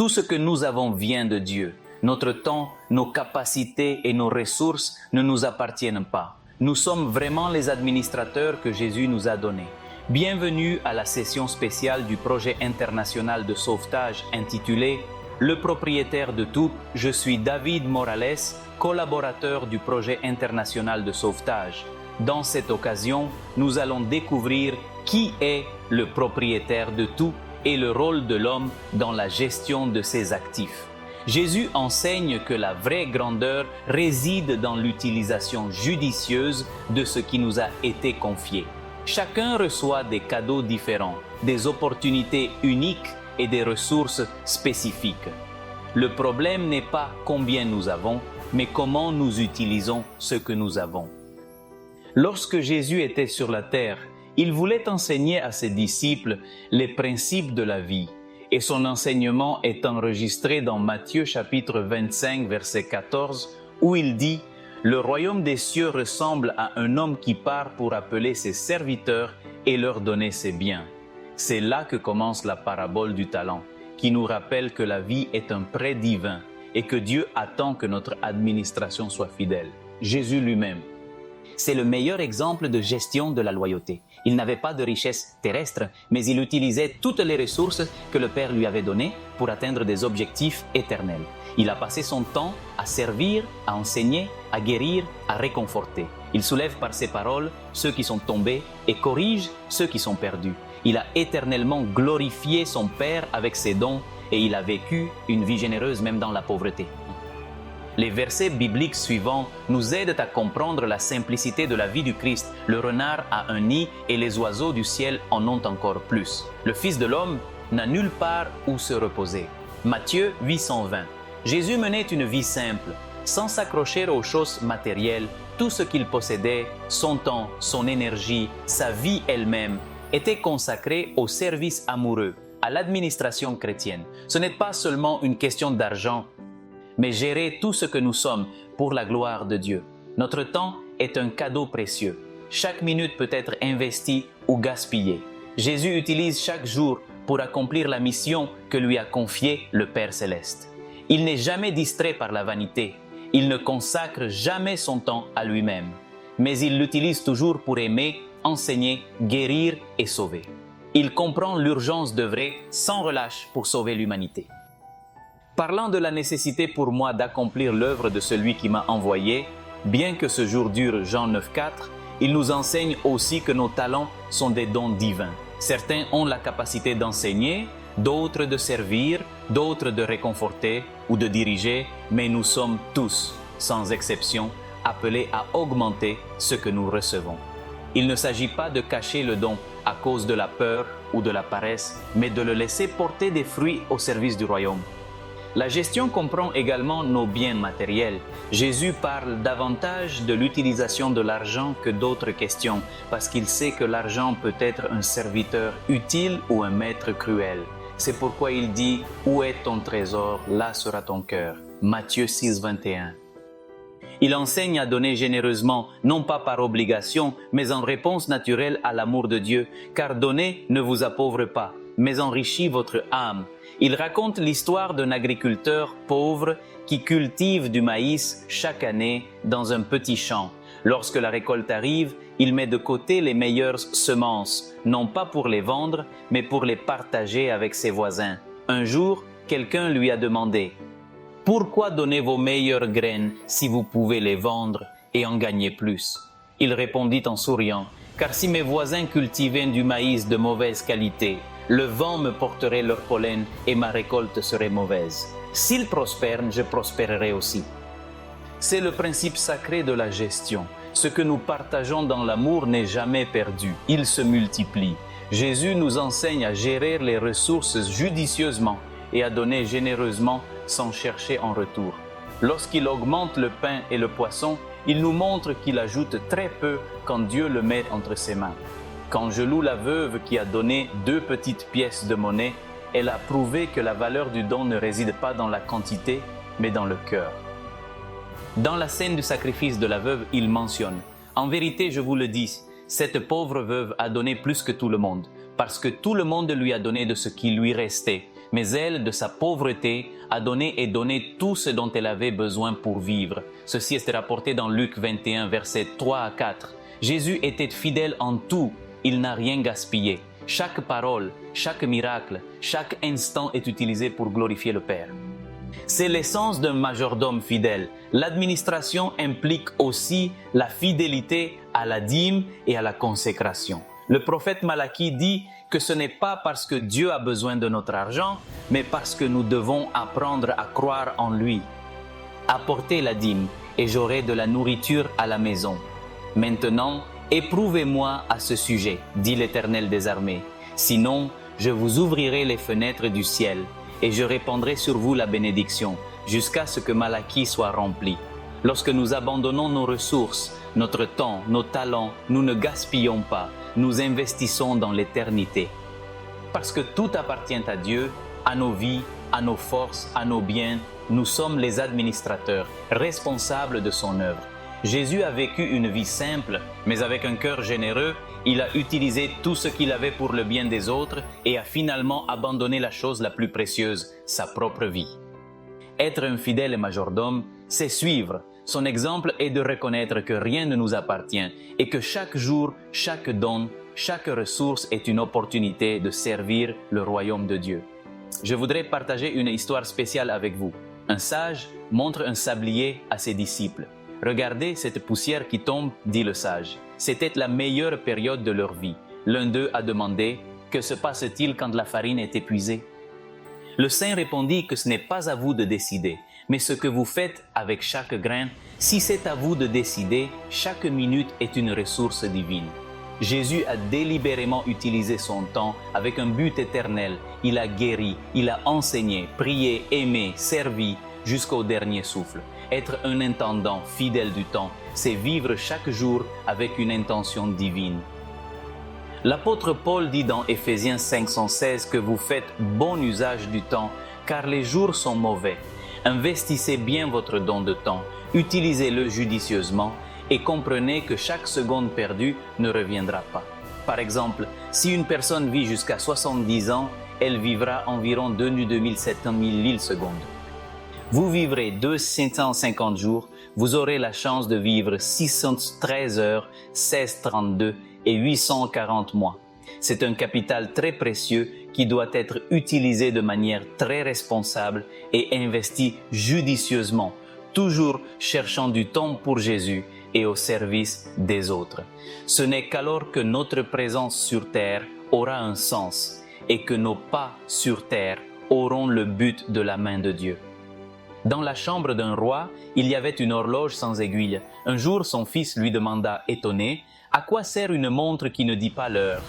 Tout ce que nous avons vient de Dieu. Notre temps, nos capacités et nos ressources ne nous appartiennent pas. Nous sommes vraiment les administrateurs que Jésus nous a donnés. Bienvenue à la session spéciale du projet international de sauvetage intitulé « Le propriétaire de tout, je suis David Morales, collaborateur du projet international de sauvetage. Dans cette occasion, nous allons découvrir qui est le propriétaire de tout et le rôle de l'homme dans la gestion de ses actifs. Jésus enseigne que la vraie grandeur réside dans l'utilisation judicieuse de ce qui nous a été confié. Chacun reçoit des cadeaux différents, des opportunités uniques et des ressources spécifiques. Le problème n'est pas combien nous avons, mais comment nous utilisons ce que nous avons. Lorsque Jésus était sur la terre, il voulait enseigner à ses disciples les principes de la vie. Et son enseignement est enregistré dans Matthieu chapitre 25, verset 14, où il dit « Le royaume des cieux ressemble à un homme qui part pour appeler ses serviteurs et leur donner ses biens. » C'est là que commence la parabole du talent, qui nous rappelle que la vie est un prêt divin et que Dieu attend que notre administration soit fidèle. Jésus lui-même. C'est le meilleur exemple de gestion de la loyauté. Il n'avait pas de richesse terrestre, mais il utilisait toutes les ressources que le Père lui avait données pour atteindre des objectifs éternels. Il a passé son temps à servir, à enseigner, à guérir, à réconforter. Il soulève par ses paroles ceux qui sont tombés et corrige ceux qui sont perdus. Il a éternellement glorifié son Père avec ses dons et il a vécu une vie généreuse même dans la pauvreté. Les versets bibliques suivants nous aident à comprendre la simplicité de la vie du Christ. Le renard a un nid et les oiseaux du ciel en ont encore plus. Le Fils de l'homme n'a nulle part où se reposer. Matthieu 8:20. Jésus menait une vie simple, sans s'accrocher aux choses matérielles. Tout ce qu'il possédait, son temps, son énergie, sa vie elle-même, était consacré au service amoureux, à l'administration chrétienne. Ce n'est pas seulement une question d'argent, mais gérer tout ce que nous sommes pour la gloire de Dieu. Notre temps est un cadeau précieux. Chaque minute peut être investie ou gaspillée. Jésus utilise chaque jour pour accomplir la mission que lui a confiée le Père Céleste. Il n'est jamais distrait par la vanité. Il ne consacre jamais son temps à lui-même. Mais il l'utilise toujours pour aimer, enseigner, guérir et sauver. Il comprend l'urgence d'œuvrer sans relâche pour sauver l'humanité. Parlant de la nécessité pour moi d'accomplir l'œuvre de celui qui m'a envoyé, bien que ce jour dure Jean 9,4, il nous enseigne aussi que nos talents sont des dons divins. Certains ont la capacité d'enseigner, d'autres de servir, d'autres de réconforter ou de diriger, mais nous sommes tous, sans exception, appelés à augmenter ce que nous recevons. Il ne s'agit pas de cacher le don à cause de la peur ou de la paresse, mais de le laisser porter des fruits au service du royaume. La gestion comprend également nos biens matériels. Jésus parle davantage de l'utilisation de l'argent que d'autres questions, parce qu'il sait que l'argent peut être un serviteur utile ou un maître cruel. C'est pourquoi il dit « Où est ton trésor, là sera ton cœur » Matthieu 6,21. Il enseigne à donner généreusement, non pas par obligation, mais en réponse naturelle à l'amour de Dieu, car donner ne vous appauvre pas, mais enrichit votre âme. Il raconte l'histoire d'un agriculteur pauvre qui cultive du maïs chaque année dans un petit champ. Lorsque la récolte arrive, il met de côté les meilleures semences, non pas pour les vendre, mais pour les partager avec ses voisins. Un jour, quelqu'un lui a demandé « Pourquoi donner vos meilleures graines si vous pouvez les vendre et en gagner plus ?» Il répondit en souriant « Car si mes voisins cultivaient du maïs de mauvaise qualité, le vent me porterait leur pollen et ma récolte serait mauvaise. S'ils prospèrent, je prospérerai aussi. » C'est le principe sacré de la gestion. Ce que nous partageons dans l'amour n'est jamais perdu. Il se multiplie. Jésus nous enseigne à gérer les ressources judicieusement et à donner généreusement sans chercher en retour. Lorsqu'il augmente le pain et le poisson, il nous montre qu'il ajoute très peu quand Dieu le met entre ses mains. Quand je loue la veuve qui a donné 2 petites pièces de monnaie, elle a prouvé que la valeur du don ne réside pas dans la quantité, mais dans le cœur. Dans la scène du sacrifice de la veuve, il mentionne « En vérité, je vous le dis, cette pauvre veuve a donné plus que tout le monde, parce que tout le monde lui a donné de ce qui lui restait. mais elle, de sa pauvreté, a donné et donné tout ce dont elle avait besoin pour vivre. Ceci est rapporté dans Luc 21, versets 3 à 4. Jésus était fidèle en tout, il n'a rien gaspillé. Chaque parole, chaque miracle, chaque instant est utilisé pour glorifier le Père. C'est l'essence d'un majordome fidèle. L'administration implique aussi la fidélité à la dîme et à la consécration. Le prophète Malachie dit que ce n'est pas parce que Dieu a besoin de notre argent, mais parce que nous devons apprendre à croire en lui. Apportez la dîme et j'aurai de la nourriture à la maison. Maintenant, éprouvez-moi à ce sujet, dit l'Éternel des armées. Sinon, je vous ouvrirai les fenêtres du ciel et je répandrai sur vous la bénédiction jusqu'à ce que Malachie soit rempli. Lorsque nous abandonnons nos ressources, notre temps, nos talents, nous ne gaspillons pas, nous investissons dans l'éternité. Parce que tout appartient à Dieu, à nos vies, à nos forces, à nos biens, nous sommes les administrateurs, responsables de son œuvre. Jésus a vécu une vie simple, mais avec un cœur généreux, il a utilisé tout ce qu'il avait pour le bien des autres et a finalement abandonné la chose la plus précieuse, sa propre vie. Être un fidèle majordome, c'est suivre. Son exemple est de reconnaître que rien ne nous appartient et que chaque jour, chaque don, chaque ressource est une opportunité de servir le royaume de Dieu. Je voudrais partager une histoire spéciale avec vous. Un sage montre un sablier à ses disciples. « Regardez cette poussière qui tombe, dit le sage. C'était la meilleure période de leur vie. L'un d'eux a demandé « Que se passe-t-il quand la farine est épuisée ?» Le saint répondit que ce n'est pas à vous de décider, mais ce que vous faites avec chaque grain, si c'est à vous de décider, chaque minute est une ressource divine. Jésus a délibérément utilisé son temps avec un but éternel. Il a guéri, il a enseigné, prié, aimé, servi jusqu'au dernier souffle. Être un intendant fidèle du temps, c'est vivre chaque jour avec une intention divine. L'apôtre Paul dit dans Éphésiens 5:16 que vous faites bon usage du temps, car les jours sont mauvais. Investissez bien votre don de temps, utilisez-le judicieusement et comprenez que chaque seconde perdue ne reviendra pas. Par exemple, si une personne vit jusqu'à 70 ans, elle vivra environ 2700 secondes. Vous vivrez 250 jours, vous aurez la chance de vivre 613 heures, 1632 et 840 mois. C'est un capital très précieux qui doit être utilisé de manière très responsable et investi judicieusement, toujours cherchant du temps pour Jésus et au service des autres. Ce n'est qu'alors que notre présence sur terre aura un sens et que nos pas sur terre auront le but de la main de Dieu. Dans la chambre d'un roi, il y avait une horloge sans aiguille. Un jour, son fils lui demanda, étonné, « À quoi sert une montre qui ne dit pas l'heure ?»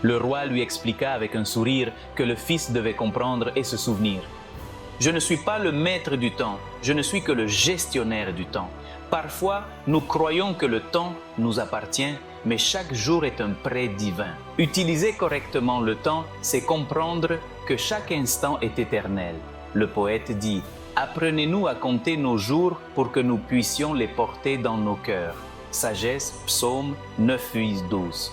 Le roi lui expliqua avec un sourire que le fils devait comprendre et se souvenir. « Je ne suis pas le maître du temps, je ne suis que le gestionnaire du temps. Parfois, nous croyons que le temps nous appartient, mais chaque jour est un prêt divin. Utiliser correctement le temps, c'est comprendre que chaque instant est éternel. Le poète dit « Apprenez-nous à compter nos jours pour que nous puissions les porter dans nos cœurs. » Sagesse, Psaume 9:12.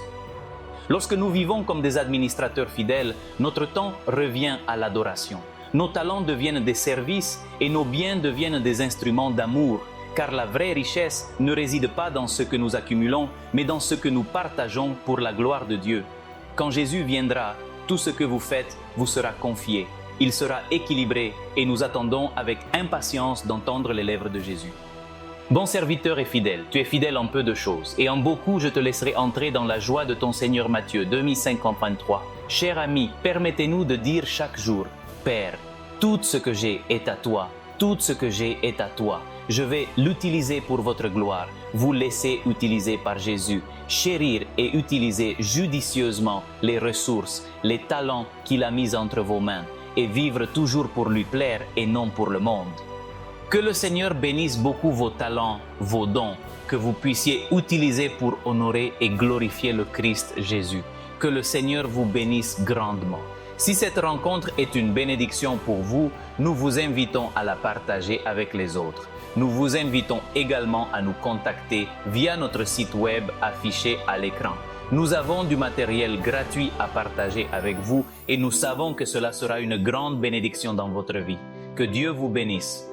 Lorsque nous vivons comme des administrateurs fidèles, notre temps revient à l'adoration. Nos talents deviennent des services et nos biens deviennent des instruments d'amour, car la vraie richesse ne réside pas dans ce que nous accumulons, mais dans ce que nous partageons pour la gloire de Dieu. Quand Jésus viendra, tout ce que vous faites vous sera confié. Il sera équilibré et nous attendons avec impatience d'entendre les lèvres de Jésus. Bon serviteur et fidèle, tu es fidèle en peu de choses, et en beaucoup je te laisserai entrer dans la joie de ton Seigneur. Matthieu 2:53. Cher ami, permettez-nous de dire chaque jour, Père, tout ce que j'ai est à toi, tout ce que j'ai est à toi. Je vais l'utiliser pour votre gloire, vous laisser utiliser par Jésus, chérir et utiliser judicieusement les ressources, les talents qu'il a mis entre vos mains, et vivre toujours pour lui plaire et non pour le monde. Que le Seigneur bénisse beaucoup vos talents, vos dons, que vous puissiez utiliser pour honorer et glorifier le Christ Jésus. Que le Seigneur vous bénisse grandement. Si cette rencontre est une bénédiction pour vous, nous vous invitons à la partager avec les autres. Nous vous invitons également à nous contacter via notre site web affiché à l'écran. Nous avons du matériel gratuit à partager avec vous et nous savons que cela sera une grande bénédiction dans votre vie. Que Dieu vous bénisse.